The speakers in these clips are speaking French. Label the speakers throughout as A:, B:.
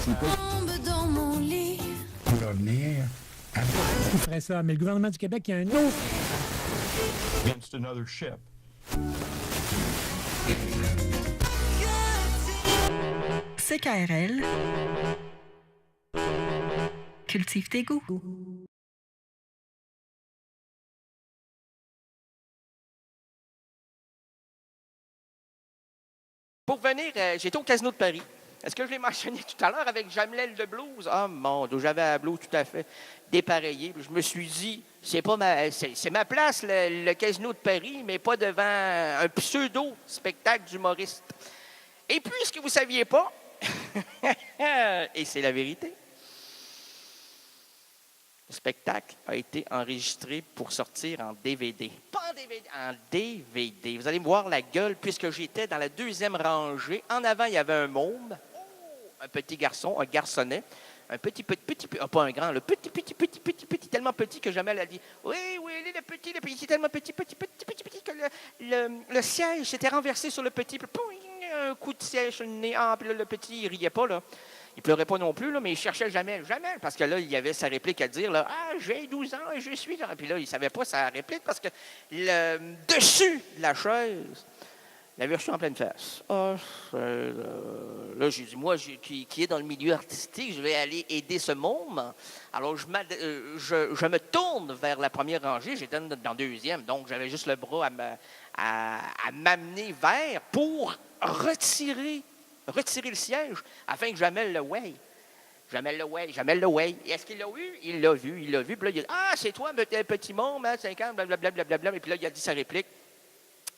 A: C'est pas
B: Dans mon lit.
A: pour revenir.
C: Qui ferait ça? Mais le gouvernement du Québec, il y a un autre.
D: Against another ship.
E: CKRL. Cultive tes goûts.
F: Pour venir, j'étais au Casino de Paris. Est-ce que je l'ai mentionné tout à l'heure avec Jamel de Blues? Ah, mon Dieu, j'avais la blouse tout à fait dépareillée. Je me suis dit, c'est ma place, le Casino de Paris, mais pas devant un pseudo-spectacle d'humoriste. Et puis, ce que vous ne saviez pas, et c'est la vérité, le spectacle a été enregistré pour sortir en DVD. Pas en DVD, en DVD. Vous allez me voir la gueule, puisque j'étais dans la deuxième rangée. En avant, il y avait un môme, un petit garçon, un garçonnet, un petit, pas un grand, le petit, tellement petit que Jamel a dit, oui, le petit, il est tellement petit, que le siège s'était renversé sur le petit, puis un coup de siège sur le nez. Ah, puis là, le petit, il riait pas, là. Il pleurait pas non plus, là, mais il cherchait Jamel, parce que là, il y avait sa réplique à dire, là, « Ah, j'ai 12 ans et je suis là. » Puis là, il savait pas sa réplique parce que le dessus de la chaise, il avait reçu en pleine face. Ah, là, j'ai dit, moi, qui est dans le milieu artistique, je vais aller aider ce môme. Alors, je me tourne vers la première rangée, j'étais dans la deuxième, donc j'avais juste le bras à m'amener vers pour retirer le siège afin que Jamel le weigh. Jamel le weigh. Et est-ce qu'il l'a vu? Il l'a vu. Puis là, il a dit, « Ah, c'est toi, petit môme, hein, 5 ans, blablabla. » Et puis là, il a dit sa réplique.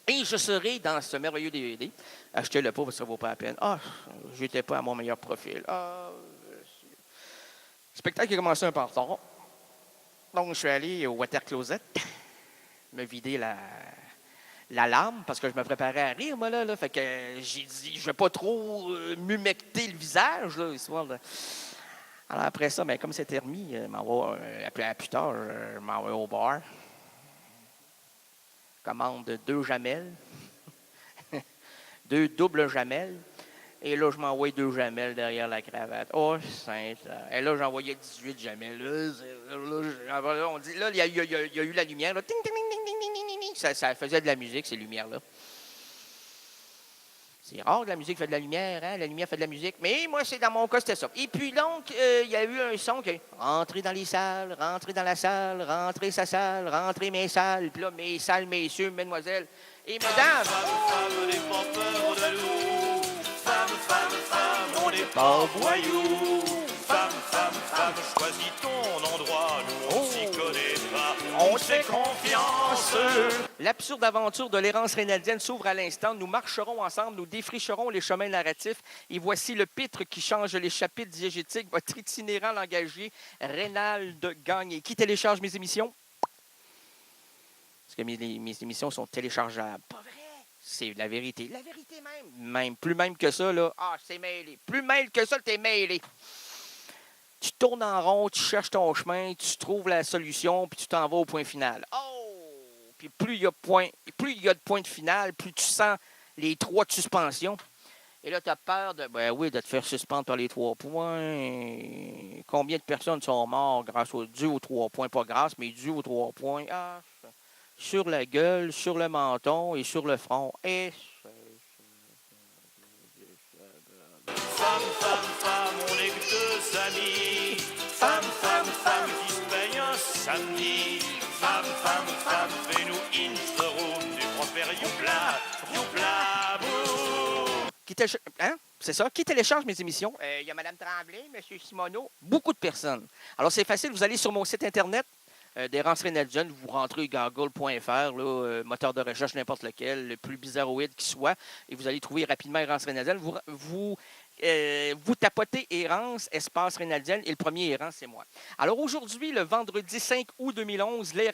F: Et je serai dans ce merveilleux DVD. Achetez-le pas, ça ne vaut pas la peine. Ah, j'étais pas à mon meilleur profil. Ah, le spectacle a commencé un peu en retard. Donc, je suis allé au water closet, me vider la larme, parce que je me préparais à rire, moi, là. Fait que j'ai dit, je ne vais pas trop m'humecter le visage, là, histoire de... Alors, après ça, comme c'était remis, plus tard, je m'en vais au bar. Commande 2 Jamel, 2 doubles Jamel, et là, je m'envoie 2 Jamel derrière la cravate. Oh, sainte! Et là, j'envoyais 18 Jamel. Là, on dit, là, il y a eu la lumière, là. Ting, ting, ting, ting, ting, ting, ting. Ça faisait de la musique, ces lumières-là. C'est rare que la musique fait de la lumière, hein? La lumière fait de la musique. Mais moi, dans mon cas, c'était ça. Et puis donc, il y a eu un son qui rentrez dans les salles, rentrez dans la salle, rentrez sa salle, rentrez mes salles. Puis là, mes salles, messieurs, mesdemoiselles et mesdames.
G: Femme, n'est pas peur de loup. Femme, on n'est pas voyou. Femme, choisis ton endroit. Nous, on s'y connaît pas. On fait confiance.
F: L'absurde aventure de l'errance rénaldienne s'ouvre à l'instant. Nous marcherons ensemble, nous défricherons les chemins narratifs. Et voici le pitre qui change les chapitres diégétiques. Votre itinérant langagier, Rénald Gagné. Qui télécharge mes émissions? Parce que mes émissions sont téléchargeables. Pas vrai? C'est la vérité. La vérité même. Plus même que ça, là. Ah, c'est mêlé. Plus mêlé que ça, t'es mêlé. Tu tournes en rond, tu cherches ton chemin, tu trouves la solution, puis tu t'en vas au point final. Oh! Puis plus il y a de points de finale, plus tu sens les 3 de suspension. Et là, tu as peur de te faire suspendre par les 3 points. Combien de personnes sont mortes dû aux 3 points? Pas grâce, mais dû aux 3 points. Ah, sur la gueule, sur le menton et sur le front. Et...
G: Femme, on est que 2 amis. Femme, qui se paye un samedi. Femme, fais-nous in the room. Tu préfères youpla, bou.
F: Hein? C'est ça. Qui télécharge mes émissions? Il y a Mme Tremblay, M. Simoneau, beaucoup de personnes. Alors, c'est facile. Vous allez sur mon site Internet d'Errance Rénaldienne, vous rentrez google.fr, moteur de recherche n'importe lequel, le plus bizarroïde qui soit, et vous allez trouver rapidement Errance Rénaldienne. Vous tapotez Errance, espace Rénaldienne, et le premier Errance, c'est moi. Alors aujourd'hui, le vendredi 5 août 2011, les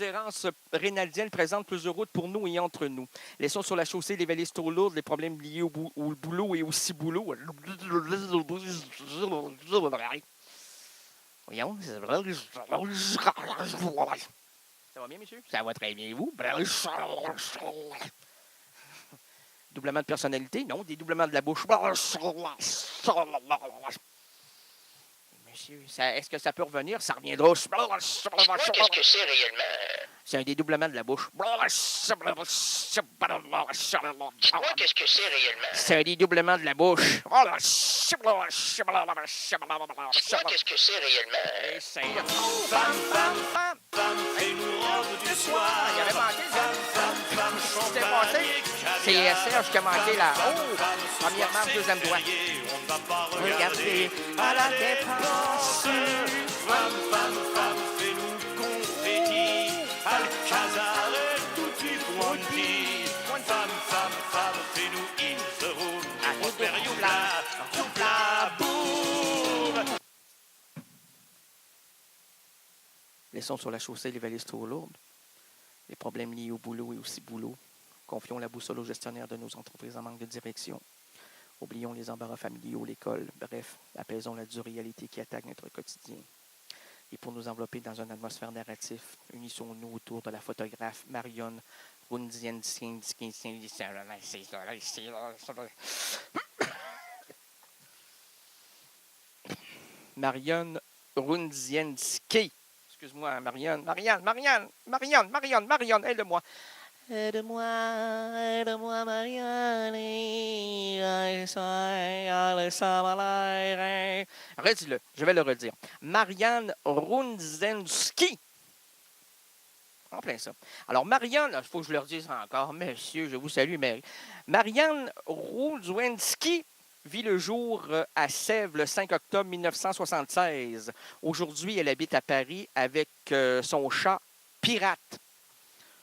F: errances Rénaldiennes présentent plusieurs routes pour nous et entre nous. Laissons sur la chaussée les valises trop lourdes, les problèmes liés au boulot et aussi boulot. Voyons. Ça va bien, messieurs? Ça va très bien, et vous? Doublement de personnalité? Non, dédoublement de la bouche. monsieur. Est-ce que ça peut revenir? Ça reviendra.
A: Qu'est-ce que c'est réellement?
F: C'est un dédoublement de la bouche.
A: Dis-moi, qu'est-ce que c'est réellement?
F: C'est un dédoublement de la bouche.
A: Dis-moi, qu'est-ce que c'est réellement?
F: Essaye.
G: Femme, femme, femme, fais-nous robe du soir.
F: Il y avait manqué ça.
G: Femme, femme,
F: C'était
G: champagne
F: passé.
G: et
F: C'est
G: caviar.
F: Serge qui a manqué la.
G: Femme,
F: Oh!
G: femme, ce
F: Première
G: soir,
F: marche,
G: c'est
F: deuxième doigt.
G: férié, on ne va pas
F: Regardez
G: regarder
F: à la dépense.
G: Femme, femme, femme, fais-nous confetti. Alcazar et tutti quanti. Femme, femme, femme, fais-nous in the room. On fait youpla, youpla, boum.
F: Laissons sur la chaussée les valises trop lourdes. Les problèmes liés au boulot et aussi boulot. Confions la boussole aux gestionnaires de nos entreprises en manque de direction. Oublions les embarras familiaux, l'école. Bref, apaisons la dure réalité qui attaque notre quotidien. Et pour nous envelopper dans une atmosphère narrative, unissons-nous autour de la photographe Marion Rundzianski. Marion Rundzianski. Excuse-moi, Marianne, aide-moi. Aide-moi, Marianne. Redis-le, je vais le redire. Marianne Rundzianski. En plein ça. Alors, Marianne, il faut que je leur dise encore, monsieur, je vous salue, Mary. Marianne Rundzianski vit le jour à Sèvres le 5 octobre 1976. Aujourd'hui, elle habite à Paris avec son chat Pirate.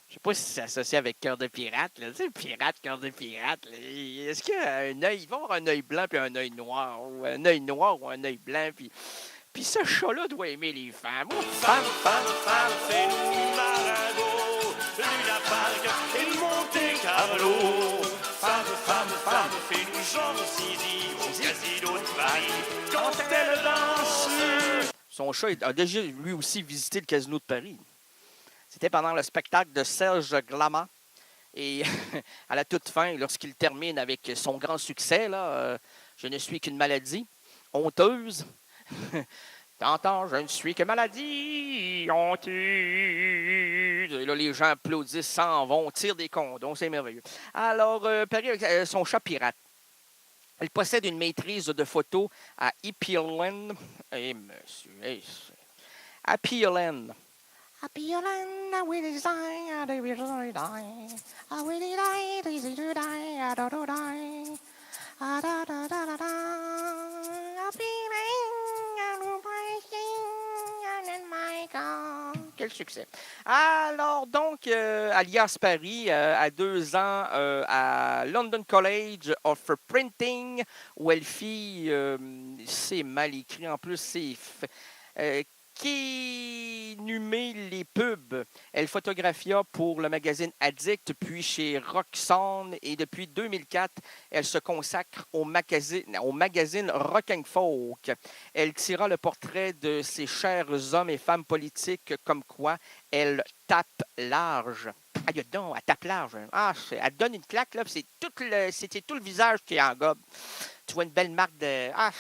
F: Je ne sais pas si c'est associé avec Cœur de Pirate. Là. Tu sais, Pirate, Cœur de Pirate. Là. Est-ce qu'il y a un œil? Il va avoir un œil blanc puis un œil noir. Ou un œil noir ou un œil blanc. Puis ce chat-là doit aimer les femmes.
G: Femme, femme, femme, fais-nous Marengo, Luna Park et Monte Carlo. Femme, femme, femme, fais-nous Georges Zizi au casino de Paris quand elle danse.
F: Son chat a déjà lui aussi visité le casino de Paris. C'était pendant le spectacle de Serge Glama. Et à la toute fin, lorsqu'il termine avec son grand succès, là, Je ne suis qu'une maladie honteuse. T'entends, je ne suis que maladie honteuse. Et là, les gens applaudissent, s'en vont, tirent des condoms, c'est merveilleux. Alors, Paris avec son chat pirate. Elle possède une maîtrise de photo à Ipiolen. Eh, monsieur, Ipiolen. Ipiolen, I will die, I will die. I will die, easy to die, I don't die. Quel succès. Alors, donc, alias Paris, à 2 ans, à London College of Printing, où elle fit, c'est mal écrit en plus, c'est qui numait les pubs. Elle photographia pour le magazine Addict, puis chez Roxanne, et depuis 2004, elle se consacre au magazine Rock and Folk. Elle tira le portrait de ses chers hommes et femmes politiques, comme quoi elle tape large. Ah, donc, elle tape large. Ah, elle donne une claque, là, puis c'était tout le visage qui engobe. Tu vois une belle marque de... Ah,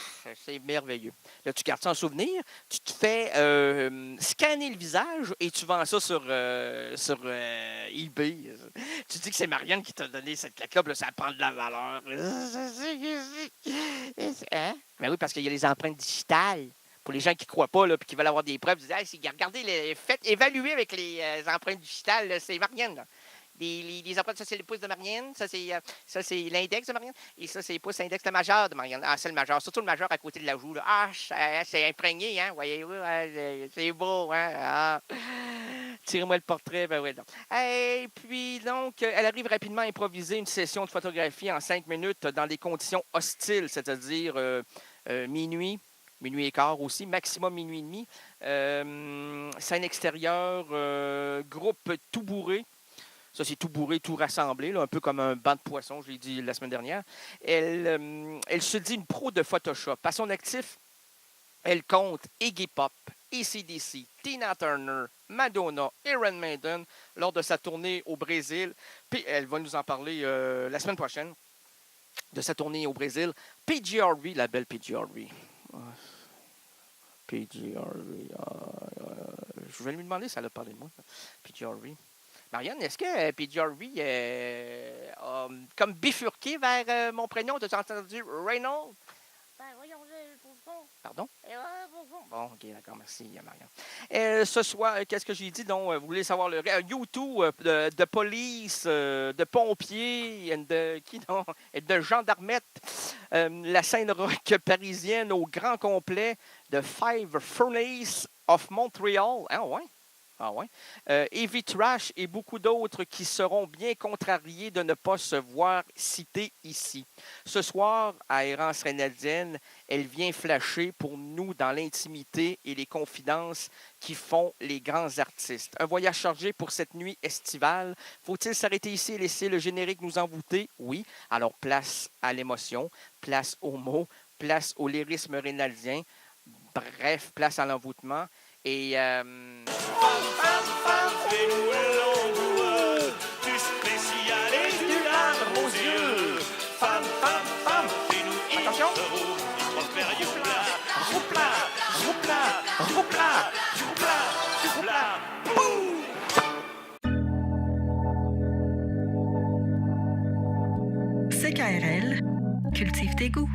F: c'est merveilleux. Là, tu gardes ça en souvenir. Tu te fais scanner le visage et tu vends ça sur eBay. Tu dis que c'est Marianne qui t'a donné cette claque-là, puis là, ça prend de la valeur. Hein? Ben oui, parce qu'il y a les empreintes digitales. Pour les gens qui ne croient pas, là, puis qui veulent avoir des preuves, ils disent hey, regardez, faites évaluer avec les empreintes digitales, là, c'est Marianne. Là. Les empreintes, ça c'est le pouce de Marianne, ça c'est l'index de Marianne, et ça c'est le pouce index, le majeur de Marianne. Ah, c'est le majeur, surtout le majeur à côté de la joue. Là. Ah, c'est imprégné, hein, voyez-vous, c'est beau, hein. Ah. Tirez-moi le portrait, ben oui. Et puis, donc, elle arrive rapidement à improviser une session de photographie en 5 minutes dans des conditions hostiles, c'est-à-dire minuit et quart aussi, maximum minuit et demi. Scène extérieure, groupe tout bourré. Ça, c'est tout bourré, tout rassemblé, là, un peu comme un banc de poissons, je l'ai dit la semaine dernière. Elle se dit une pro de Photoshop. À son actif, elle compte Iggy Pop, AC/DC, Tina Turner, Madonna, Iron Maiden lors de sa tournée au Brésil. Puis elle va nous en parler la semaine prochaine de sa tournée au Brésil. PG Harvey, la belle PG Harvey. PG Harvey. Je vais lui demander si elle a parlé de moi. PG Harvey. Marianne, est-ce que PG Harvey a comme bifurqué vers mon prénom? T'as entendu Reynolds? Pardon? Bon, OK, d'accord, merci, Marianne. Ce soir, qu'est-ce que j'ai dit? Donc, vous voulez savoir le YouTube de police, de pompiers, et de gendarmettes, la scène rock parisienne au grand complet de Five Furnace of Montreal. Ah ouais? Ah ouais. Heavy Trash et beaucoup d'autres qui seront bien contrariés de ne pas se voir cités ici. Ce soir, à Errance Rénaldienne, elle vient flasher pour nous dans l'intimité et les confidences qui font les grands artistes. Un voyage chargé pour cette nuit estivale. Faut-il s'arrêter ici et laisser le générique nous envoûter? Oui. Alors place à l'émotion, place aux mots, place au lyrisme rénaldien. Bref, place à l'envoûtement. Et
G: fais-nous l'endoueux du spécial et du larme aux yeux. Femme, fais-nous
F: attention.
G: du prospère youpla.
E: CKRL, cultive tes goûts.